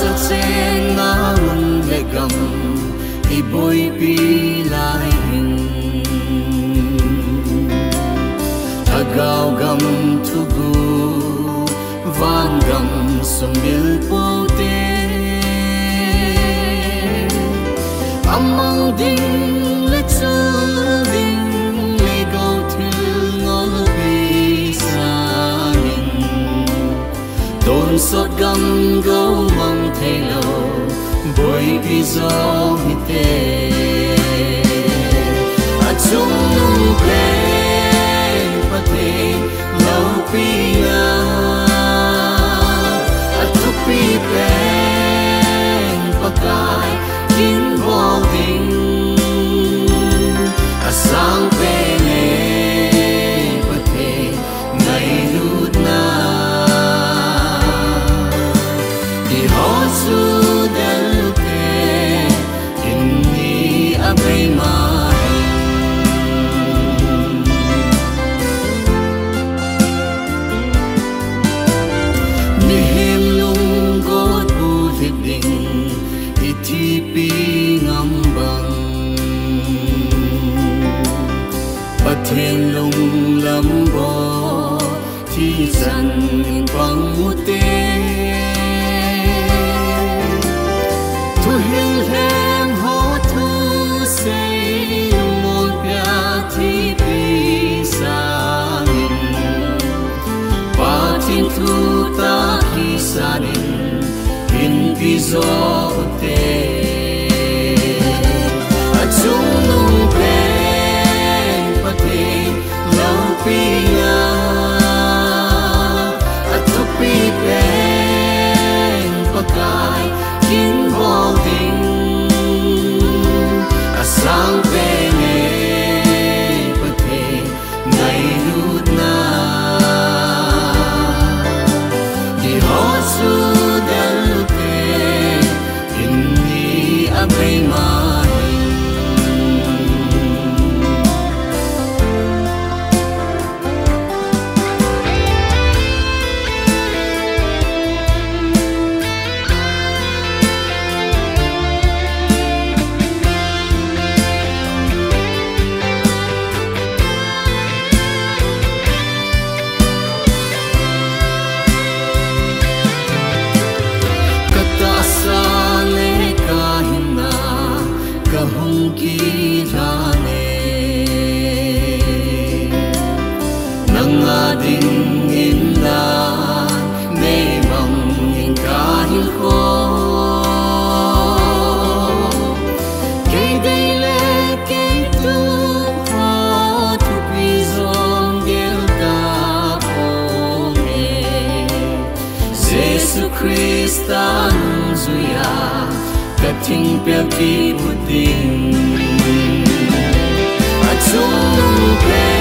sa chen ngang le gam i boy pi lai hình thagaw gam thu gu van gam sum bil po te among ding le chu ding le go thil ngol pi sa nin don sot gam go mang thelo boy pi zo hi te a chung nung pe pa te lau pi na a tu pi pe pa kai kin bo ding a sang pe ne pa te ngai lut na di ho su del te in ni a pe ma ni hem lung god bu ding ti pi ngam bang pathen lung lam bo thi san bang te thu hil hem ho thu se mon pya thi pi sa nin pa tin thu ta ki sa nin in pi zo te a chung nung pen pa te lau pi nga a tu pi pen pa kai kin bo ding a sang pe ne pa te ngai lut na di ho su del te in ni a pe ma Christan zuya kating pel ki puting a chung pe